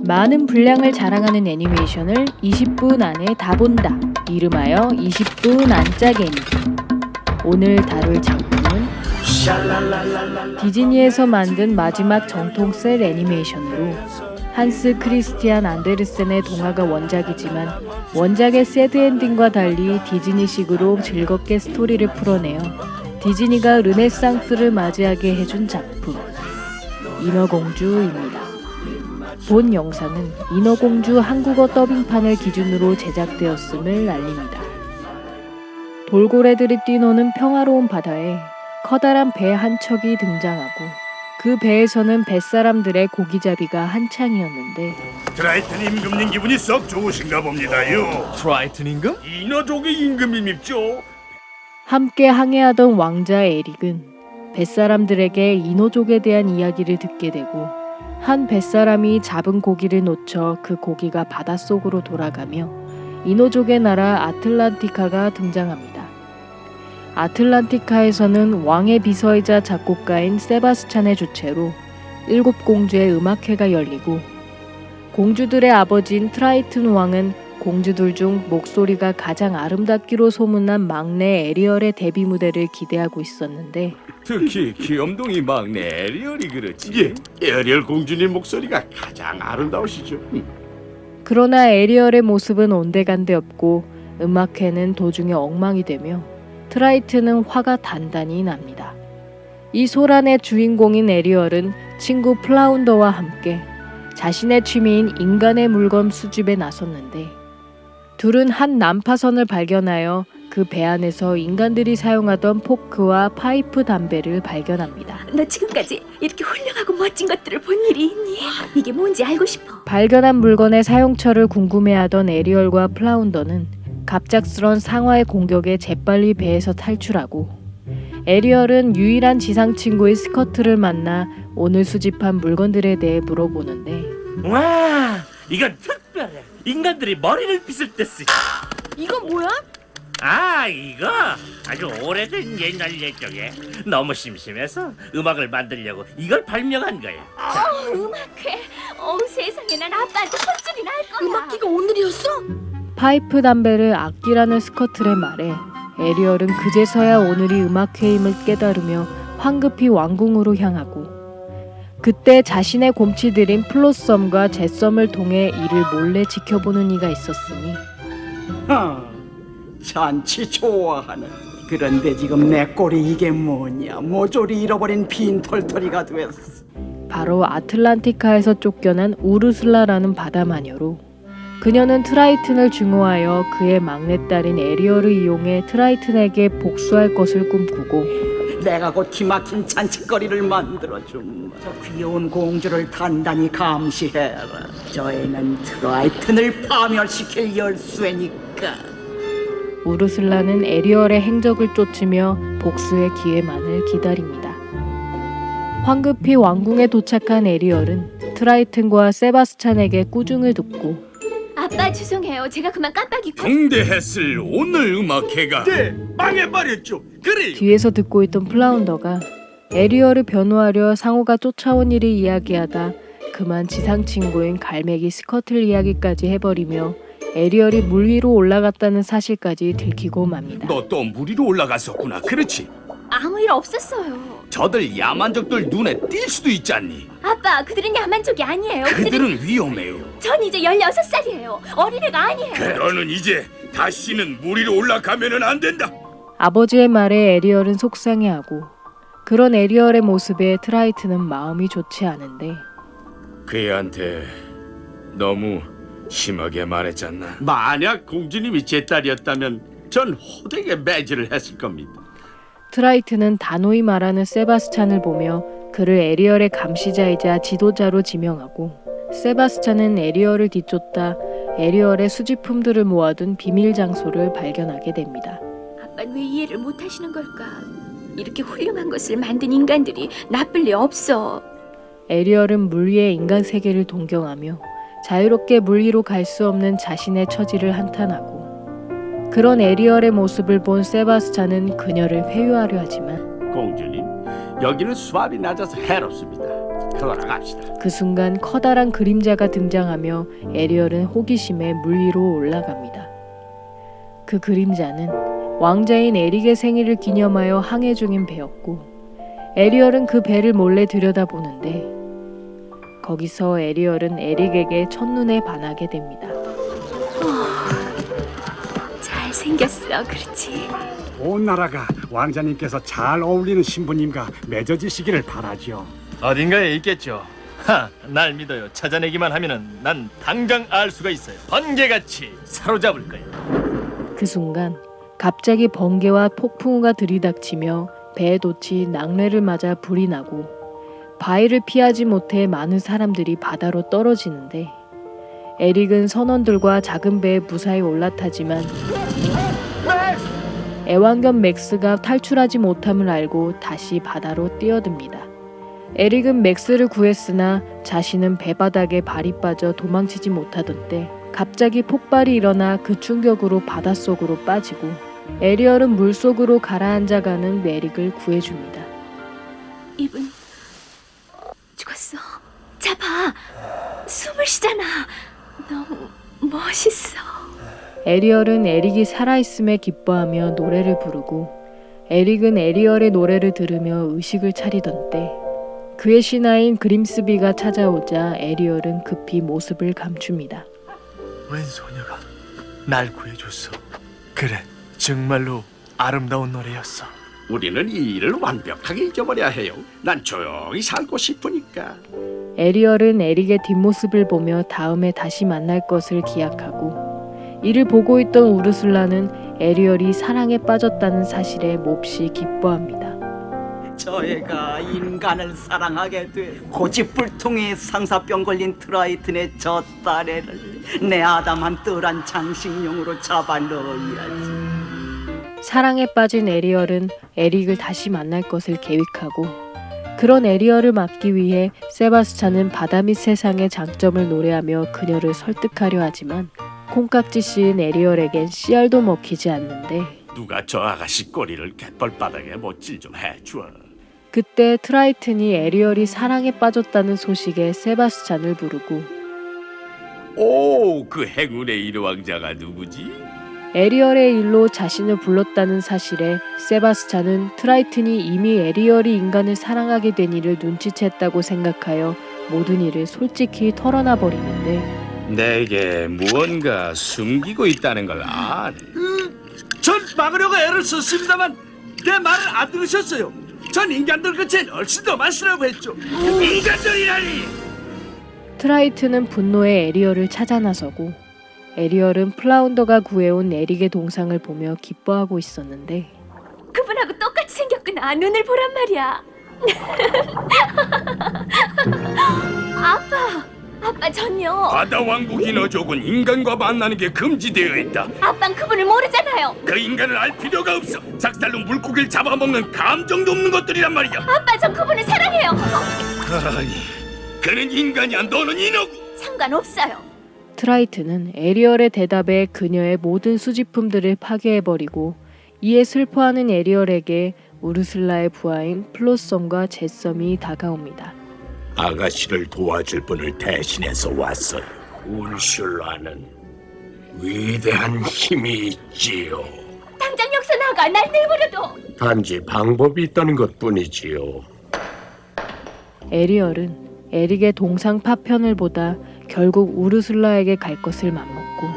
많은 분량을 자랑하는 애니메이션을 20분 안에 다 본다. 이름하여 20분 안짝 애니. 오늘 다룰 작품은 디즈니에서 만든 마지막 정통 셀 애니메이션으로 한스 크리스티안 안데르센의 동화가 원작이지만 원작의 새드 엔딩과 달리 디즈니식으로 즐겁게 스토리를 풀어내어 디즈니가 르네상스를 맞이하게 해준 작품 인어공주입니다. 본 영상은 인어공주 한국어 더빙판을 기준으로 제작되었음을 알립니다. 돌고래들이 뛰노는 평화로운 바다에 커다란 배 한 척이 등장하고 그 배에서는 뱃사람들의 고기잡이가 한창이었는데 트라이튼 임금님 기분이 썩 좋으신가 봅니다요. 트라이튼 임금? 인어족의 임금님입죠. 함께 항해하던 왕자 에릭은 뱃사람들에게 인어족에 대한 이야기를 듣게 되고 한 뱃사람이 잡은 고기를 놓쳐 그 고기가 바닷속으로 돌아가며 인어족의 나라 아틀란티카가 등장합니다. 아틀란티카에서는 왕의 비서이자 작곡가인 세바스찬의 주최로 7공주의 음악회가 열리고 공주들의 아버지인 트라이튼 왕은 공주들 중 목소리가 가장 아름답기로 소문난 막내 에리얼의 데뷔 무대를 기대하고 있었는데 특히 귀염둥이 막내 에리얼이 그렇지. 예, 에리얼 공주님 목소리가 가장 아름다우시죠. 그러나 에리얼의 모습은 온데간데 없고 음악회는 도중에 엉망이 되며 트라이튼은 화가 단단히 납니다. 이 소란의 주인공인 에리얼은 친구 플라운더와 함께 자신의 취미인 인간의 물건 수집에 나섰는데 둘은 한 난파선을 발견하여 그 배 안에서 인간들이 사용하던 포크와 파이프 담배를 발견합니다. 너 지금까지 이렇게 훌륭하고 멋진 것들을 본 일이 있니? 이게 뭔지 알고 싶어. 발견한 물건의 사용처를 궁금해하던 에리얼과 플라운더는 갑작스런 상어의 공격에 재빨리 배에서 탈출하고 에리얼은 유일한 지상 친구의 스커트를 만나 오늘 수집한 물건들에 대해 물어보는데 와, 이건 특별해. 인간들이 머리를 빗을 때 쓰지. 이건 뭐야? 아, 이거 아주 오래된 옛날 옛적에 너무 심심해서 음악을 만들려고 이걸 발명한 거야. 음악회. 세상에, 난 아빠한테 혼쭐이 날 거야. 음악회가 오늘이었어? 파이프 담배를 아끼라는 스커틀의 말에 에리얼은 그제서야 오늘이 음악회임을 깨달으며 황급히 왕궁으로 향하고 그때 자신의 곰치들인 플로썸과 제썸을 통해 이를 몰래 지켜보는 이가 있었으니 잔치 좋아하는. 그런데 지금 내 꼴이 이게 뭐냐. 모조리 잃어버린 빈 털터리가 됐어. 바로 아틀란티카에서 쫓겨난 우르슬라라는 바다마녀로 그녀는 트라이튼을 증오하여 그의 막내딸인 에리얼을 이용해 트라이튼에게 복수할 것을 꿈꾸고 내가 곧 기막힌 잔치거리를 만들어줌. 저 귀여운 공주를 단단히 감시해라. 저 애는 트라이튼을 파멸시킬 열쇠니까. 우르슬라는 에리얼의 행적을 쫓으며 복수의 기회만을 기다립니다. 황급히 왕궁에 도착한 에리얼은 트라이튼과 세바스찬에게 꾸중을 듣고 아빠 죄송해요. 제가 그만 깜빡이고. 중대했을 오늘 음악회가 망해버렸죠. 그래. 뒤에서 듣고 있던 플라운더가 에리얼을 변호하려 상호가 쫓아온 일을 이야기하다 그만 지상 친구인 갈매기 스커틀 이야기까지 해버리며 에리얼이 물 위로 올라갔다는 사실까지 들키고 맙니다. 너 또 물 위로 올라갔었구나. 그렇지. 아무 일 없었어요. 저들 야만족들 눈에 띌 수도 있잖니. 아빠, 그들은 야만족이 아니에요. 그들은 위험해요. 전 이제 16살이에요. 어린애가 아니에요. 너는 이제 다시는 물 위로 올라가면은 안 된다. 아버지의 말에 에리얼은 속상해하고 그런 에리얼의 모습에 트라이튼은 마음이 좋지 않은데 그애한테 너무 심하게 말했잖아. 만약 공주님이 제 딸이었다면 전 호되게 매질을 했을 겁니다. 트라이튼은 단호히 말하는 세바스찬을 보며 그를 에리얼의 감시자이자 지도자로 지명하고 세바스찬은 에리얼을 뒤쫓다 에리얼의 수집품들을 모아둔 비밀 장소를 발견하게 됩니다. 아빠는 왜 이해를 못 하시는 걸까? 이렇게 훌륭한 것을 만든 인간들이 나쁠 리 없어. 에리얼은 물 위의 인간 세계를 동경하며 자유롭게 물 위로 갈 수 없는 자신의 처지를 한탄하고 그런 에리얼의 모습을 본 세바스찬은 그녀를 회유하려 하지만 공주님, 여기는 수압이 낮아서 해롭습니다. 돌아갑시다. 그 순간 커다란 그림자가 등장하며 에리얼은 호기심에 물 위로 올라갑니다. 그 그림자는 왕자인 에릭의 생일을 기념하여 항해 중인 배였고 에리얼은 그 배를 몰래 들여다보는데 거기서 에리얼은 에릭에게 첫눈에 반하게 됩니다. 잘생겼어, 그렇지? 온 나라가 왕자님께서 잘 어울리는 신부님과 맺어지시기를 바라죠. 어딘가에 있겠죠. 날 믿어요. 찾아내기만 하면은 난 당장 알 수가 있어요. 번개같이 사로잡을 거야. 그 순간 갑자기 번개와 폭풍우가 들이닥치며 배의 돛이 낙뢰를 맞아 불이 나고 바위를 피하지 못해 많은 사람들이 바다로 떨어지는데 에릭은 선원들과 작은 배에 무사히 올라타지만 애완견 맥스가 탈출하지 못함을 알고 다시 바다로 뛰어듭니다. 에릭은 맥스를 구했으나 자신은 배바닥에 발이 빠져 도망치지 못하던 때 갑자기 폭발이 일어나 그 충격으로 바닷속으로 빠지고 에리얼은 물속으로 가라앉아가는 에릭을 구해줍니다. 이분 죽었어. 자, 봐. 숨을 쉬잖아. 너무 멋있어. 에리얼은 에릭이 살아있음에 기뻐하며 노래를 부르고 에릭은 에리얼의 노래를 들으며 의식을 차리던 때 그의 신하인 그림스비가 찾아오자 에리얼은 급히 모습을 감춥니다. 웬 소녀가 날 구해줬어. 그래, 정말로 아름다운 노래였어. 우리는 이 일을 완벽하게 잊어버려야 해요. 난 조용히 살고 싶으니까. 에리얼은 에릭의 뒷모습을 보며 다음에 다시 만날 것을 기약하고 이를 보고 있던 우르슬라는 에리얼이 사랑에 빠졌다는 사실에 몹시 기뻐합니다. 저 애가 인간을 사랑하게 돼 고집불통에 상사병 걸린 트라이튼의 저 딸애를 내 아담한 뜰한 장식용으로 잡아 넣어야지. 사랑에 빠진 에리얼은 에릭을 다시 만날 것을 계획하고 그런 에리얼을 막기 위해 세바스찬은 바다 및 세상의 장점을 노래하며 그녀를 설득하려 하지만 콩깍지 씌인 에리얼에겐 씨알도 먹히지 않는데 누가 저 아가씨 꼬리를 갯벌바닥에 못질 좀 해줘. 그때 트라이튼이 에리얼이 사랑에 빠졌다는 소식에 세바스찬을 부르고 오, 그 행운의 일왕자가 누구지? 에리얼의 일로 자신을 불렀다는 사실에 세바스찬은 트라이튼이 이미 에리얼이 인간을 사랑하게 된 일을 눈치챘다고 생각하여 모든 일을 솔직히 털어놔 버리는데 내게 무언가 숨기고 있다는 걸 아네. 전 막으려고 애를 썼습니다만 내 말을 안 들으셨어요. 전 인간들 끝엔 훨씬 더 많으라고 했죠. 인간들이라니! 트라이튼은 분노에 에리얼을 찾아 나서고 에리얼은 플라운더가 구해온 에릭의 동상을 보며 기뻐하고 있었는데 그분하고 똑같이 생겼구나. 눈을 보란 말이야. 아빠 전요. 바다 왕국인 어족은 인간과 만나는 게 금지되어 있다. 아빤 그분을 모르잖아요. 그 인간을 알 필요가 없어. 작살로 물고기를 잡아먹는 감정도 없는 것들이란 말이야. 아빠, 전 그분을 사랑해요. 아니, 그는 인간이야. 너는 인어고. 상관없어요. 트라이튼은 에리얼의 대답에 그녀의 모든 수집품들을 파괴해버리고 이에 슬퍼하는 에리얼에게 우르슬라의 부하인 플로썸과 제썸이 다가옵니다. 아가씨를 도와줄 분을 대신해서 왔어요. 울슐라는 위대한 힘이 있지요. 당장 여기서 나가. 날 내버려둬. 단지 방법이 있다는 것뿐이지요. 에리얼은 에릭의 동상 파편을 보다 결국 우르슬라에게 갈 것을 맘먹고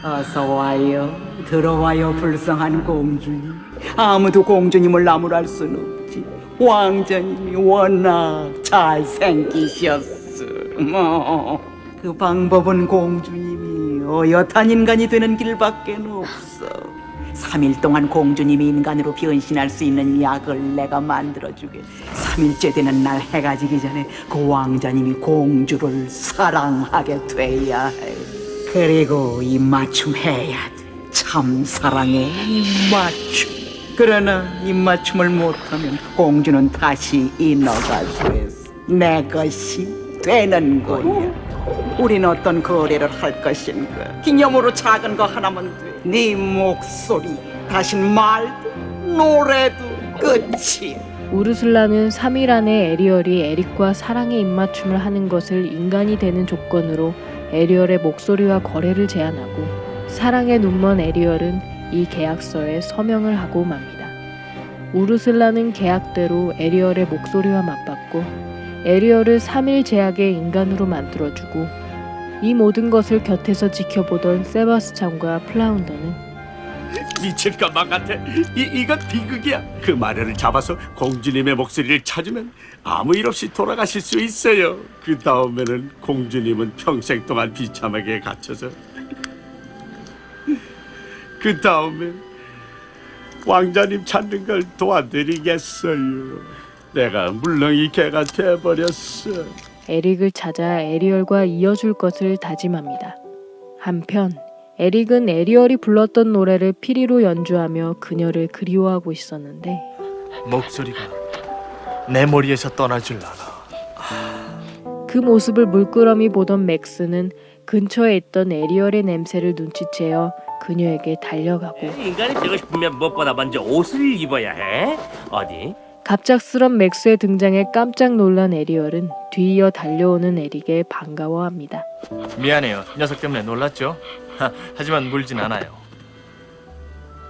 어서 와요. 들어와요, 불쌍한 공주님. 아무도 공주님을 나무랄 순 없지. 왕자님이 워낙 잘생기셨어. 그 방법은 공주님이 어엿한 인간이 되는 길밖에 없어. 3일 동안 공주님이 인간으로 변신할 수 있는 약을 내가 만들어주게. 3일째 되는 날 해가 지기 전에 그 왕자님이 공주를 사랑하게 돼야 해. 그리고 입맞춤 해야 돼. 참 사랑의 입맞춤. 그러나 입맞춤을 못하면 공주는 다시 인어가 돼서 내 것이 되는 거야. 우린 어떤 거래를 할 것인가? 기념으로 작은 거 하나면 돼. 네 목소리, 다신 말도 노래도 끝이야. 우르슬라는 3일 안에 에리얼이 에릭과 사랑의 입맞춤을 하는 것을 인간이 되는 조건으로 에리얼의 목소리와 거래를 제안하고 사랑에 눈먼 에리얼은 이 계약서에 서명을 하고 맙니다. 우르슬라는 계약대로 에리얼의 목소리와 맞받고 에리얼을 3일 제약의 인간으로 만들어주고 이 모든 것을 곁에서 지켜보던 세바스찬과 플라운더는 미칠 것만 같아. 이건 비극이야. 그 마녀를 잡아서 공주님의 목소리를 찾으면 아무 일 없이 돌아가실 수 있어요. 그 다음에는 공주님은 평생 동안 비참하게 갇혀서 그 다음에 왕자님 찾는 걸 도와드리겠어요. 내가 물렁이 개가 돼버렸어. 에릭을 찾아 에리얼과 이어줄 것을 다짐합니다. 한편 에릭은 에리얼이 불렀던 노래를 피리로 연주하며 그녀를 그리워하고 있었는데 목소리가 내 머리에서 떠나질 않아. 그 모습을 물끄러미 보던 맥스는 근처에 있던 에리얼의 냄새를 눈치채어 그녀에게 달려가고 인간이 되고 싶으면 무엇보다 먼저 옷을 입어야 해. 어디? 갑작스런 맥스의 등장에 깜짝 놀란 에리얼은 뒤이어 달려오는 에릭에 반가워합니다. 미안해요. 녀석 때문에 놀랐죠? 하지만 물진 않아요.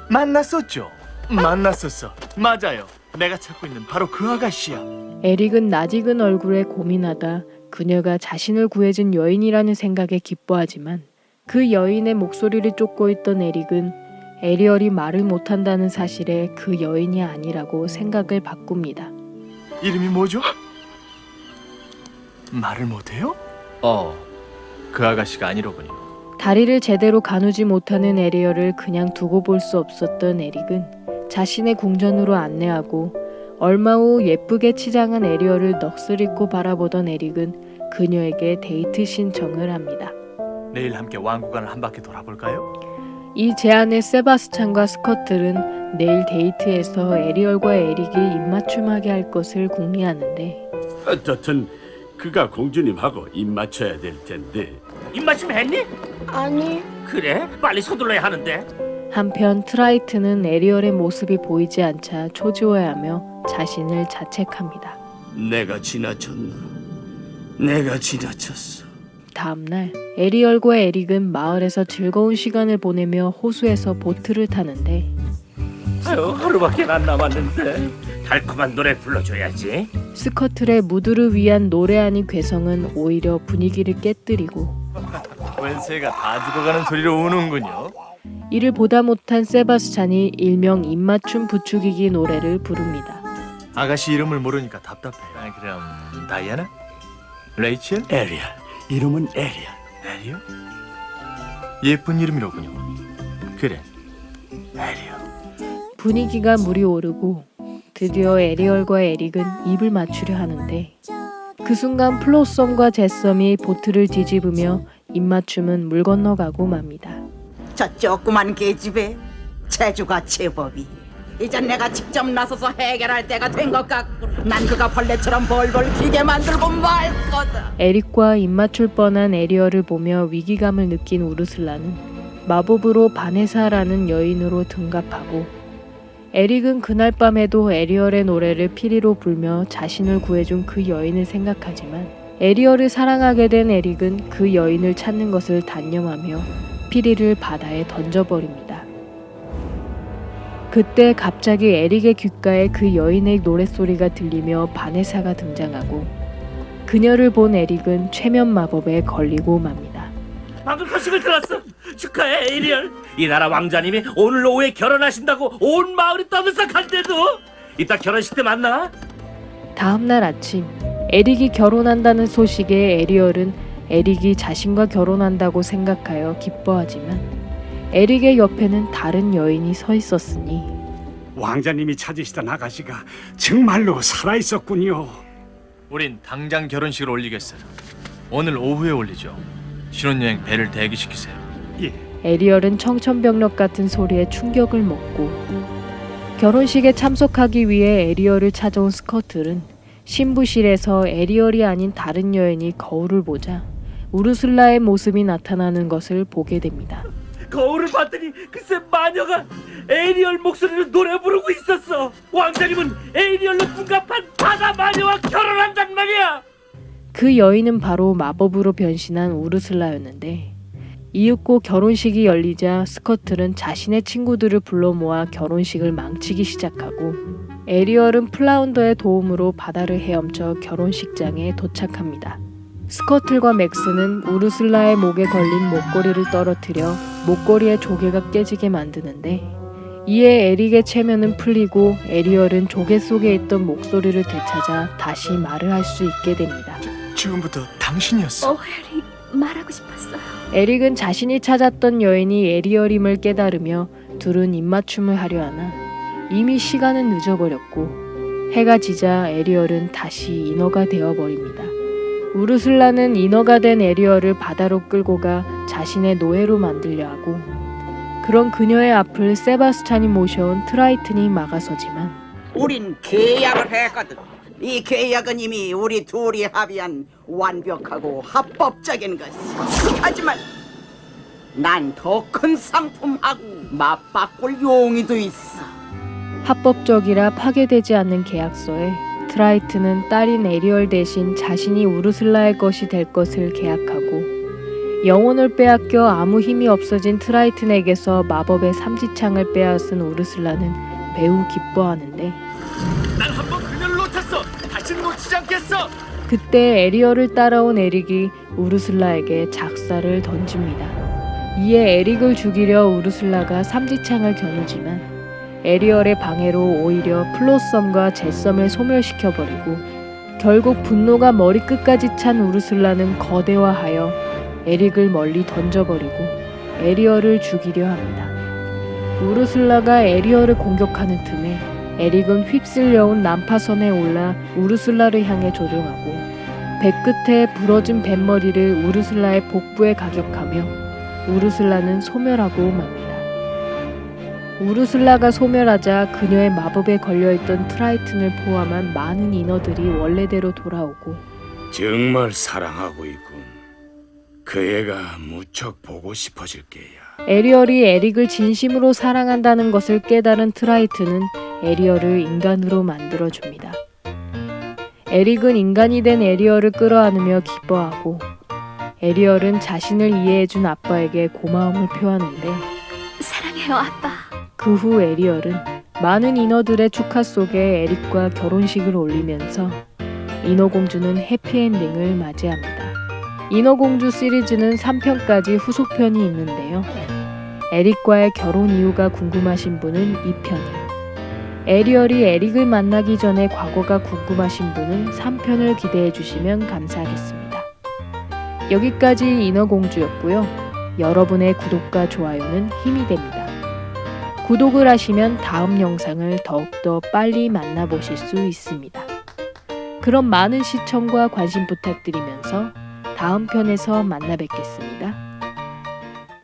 만났었죠? 만났었어. 맞아요. 내가 찾고 있는 바로 그 아가씨야. 에릭은 낯익은 얼굴에 고민하다 그녀가 자신을 구해준 여인이라는 생각에 기뻐하지만 그 여인의 목소리를 쫓고 있던 에릭은 에리얼이 말을 못한다는 사실에 그 여인이 아니라고 생각을 바꿉니다. 이름이 뭐죠? 말을 못해요? 그 아가씨가 아니로군요. 다리를 제대로 가누지 못하는 에리얼을 그냥 두고 볼 수 없었던 에릭은 자신의 궁전으로 안내하고 얼마 후 예쁘게 치장한 에리얼을 넋을 잃고 바라보던 에릭은 그녀에게 데이트 신청을 합니다. 내일 함께 왕국안을 한 바퀴 돌아볼까요? 이 제안에 세바스찬과 스커틀은 내일 데이트에서 에리얼과 에릭이 입맞춤하게 할 것을 궁리하는데 어떻든 그가 공주님하고 입 맞춰야 될 텐데. 입맞춤 했니? 아니. 그래? 빨리 서둘러야 하는데. 한편 트라이트는 에리얼의 모습이 보이지 않자 초조해하며 자신을 자책합니다. 내가 지나쳤나? 내가 지나쳤어. 다음날 에리얼과 에릭은 마을에서 즐거운 시간을 보내며 호수에서 보트를 타는데 아유, 하루밖에 안 남았는데 달콤한 노래 불러줘야지. 스커틀의 무드를 위한 노래 아닌 괴성은 오히려 분위기를 깨뜨리고 웬새가 다 죽어가는 소리로 우는군요. 이를 보다 못한 세바스찬이 일명 입맞춤 부추기기 노래를 부릅니다. 아가씨 이름을 모르니까 답답해요. 그럼 다이애나? 레이첼? 에리얼. 이름은 에리얼. 에리얼? 예쁜 이름이로군요. 그래, 에리얼. 분위기가 물이 오르고 드디어 에리얼과 에릭은 입을 맞추려 하는데 그 순간 플로썸과 제썸이 보트를 뒤집으며 입맞춤은 물 건너가고 맙니다. 저 조그만 계집애 재주가 제법이. 이젠 내가 직접 나서서 해결할 때가 된 것 같고 난 그가 벌레처럼 벌벌 기게 만들고 말 거다. 에릭과 입맞출 뻔한 에리얼을 보며 위기감을 느낀 우르슬라는 마법으로 바네사라는 여인으로 등갑하고 에릭은 그날 밤에도 에리얼의 노래를 피리로 불며 자신을 구해준 그 여인을 생각하지만 에리얼을 사랑하게 된 에릭은 그 여인을 찾는 것을 단념하며 피리를 바다에 던져버립니다. 그때 갑자기 에릭의 귓가에 그 여인의 노랫소리가 들리며 바네사가 등장하고 그녀를 본 에릭은 최면 마법에 걸리고 맙니다. 방금 소식을 들었어. 축하해, 에리얼. 이 나라 왕자님이 오늘 오후에 결혼하신다고 온 마을이 떠들썩한데도. 이따 결혼식 때 만나. 다음날 아침 에릭이 결혼한다는 소식에 에리얼은 에릭이 자신과 결혼한다고 생각하여 기뻐하지만 에릭의 옆에는 다른 여인이 서 있었으니 왕자님이 찾으시던 아가씨가 정말로 살아있었군요. 우린 당장 결혼식을 올리겠어요. 오늘 오후에 올리죠. 신혼여행 배를 대기시키세요. 예. 에리얼은 청천벽력 같은 소리에 충격을 먹고 결혼식에 참석하기 위해 에리얼을 찾아온 스커틀은 신부실에서 에리얼이 아닌 다른 여인이 거울을 보자 우르슬라의 모습이 나타나는 것을 보게 됩니다. 거울을 봤더니 글쎄 마녀가 에리얼 목소리로 노래 부르고 있었어. 왕자님은 에리얼로 둔갑한 바다 마녀와 결혼한단 말이야. 그 여인은 바로 마법으로 변신한 우르슬라였는데 이윽고 결혼식이 열리자 스커틀은 자신의 친구들을 불러 모아 결혼식을 망치기 시작하고 에리얼은 플라운더의 도움으로 바다를 헤엄쳐 결혼식장에 도착합니다. 스커틀과 맥스는 우르슬라의 목에 걸린 목걸이를 떨어뜨려 목걸이의 조개가 깨지게 만드는데 이에 에릭의 체면은 풀리고 에리얼은 조개 속에 있던 목소리를 되찾아 다시 말을 할 수 있게 됩니다. 지금부터 당신이었어. 해리, 말하고 싶었어요. 에릭은 자신이 찾았던 여인이 에리얼임을 깨달으며 둘은 입맞춤을 하려 하나 이미 시간은 늦어버렸고 해가 지자 에리얼은 다시 인어가 되어버립니다. 우르슬라는 인어가 된 에리얼을 바다로 끌고 가 자신의 노예로 만들려 하고 그런 그녀의 앞을 세바스찬이 모셔온 트라이튼이 막아서지만 우린 계약을 했거든. 이 계약은 이미 우리 둘이 합의한 완벽하고 합법적인 것이. 하지만 난 더 큰 상품하고 맞바꿀 용의도 있어. 합법적이라 파괴되지 않는 계약서에 트라이튼은 딸인 에리얼 대신 자신이 우르슬라의 것이 될 것을 계약하고 영혼을 빼앗겨 아무 힘이 없어진 트라이튼에게서 마법의 삼지창을 빼앗은 우르슬라는 매우 기뻐하는데 난 한번 그녀를 놓쳤어. 다신 놓치지 않겠어. 그때 에리얼을 따라온 에릭이 우르슬라에게 작사를 던집니다. 이에 에릭을 죽이려 우르슬라가 삼지창을 겨누지만 에리얼의 방해로 오히려 플로썸과 제썸을 소멸시켜버리고 결국 분노가 머리끝까지 찬 우르슬라는 거대화하여 에릭을 멀리 던져버리고 에리얼을 죽이려 합니다. 우르슬라가 에리얼을 공격하는 틈에 에릭은 휩쓸려온 난파선에 올라 우르슬라를 향해 조종하고 배끝에 부러진 뱃머리를 우르슬라의 복부에 가격하며 우르슬라는 소멸하고 맙니다. 우르슬라가 소멸하자 그녀의 마법에 걸려있던 트라이튼을 포함한 많은 인어들이 원래대로 돌아오고 정말 사랑하고 있군. 그 애가 무척 보고 싶어질 게야. 에리얼이 에릭을 진심으로 사랑한다는 것을 깨달은 트라이튼은 에리얼을 인간으로 만들어줍니다. 에릭은 인간이 된 에리얼을 끌어안으며 기뻐하고 에리얼은 자신을 이해해준 아빠에게 고마움을 표하는데 사랑해요, 아빠. 그 후 에리얼은 많은 인어들의 축하 속에 에릭과 결혼식을 올리면서 인어공주는 해피엔딩을 맞이합니다. 인어공주 시리즈는 3편까지 후속편이 있는데요. 에릭과의 결혼 이유가 궁금하신 분은 2편을, 에리얼이 에릭을 만나기 전에 과거가 궁금하신 분은 3편을 기대해 주시면 감사하겠습니다. 여기까지 인어공주였고요. 여러분의 구독과 좋아요는 힘이 됩니다. 구독을 하시면 다음 영상을 더욱더 빨리 만나보실 수 있습니다. 그럼 많은 시청과 관심 부탁드리면서 다음 편에서 만나 뵙겠습니다.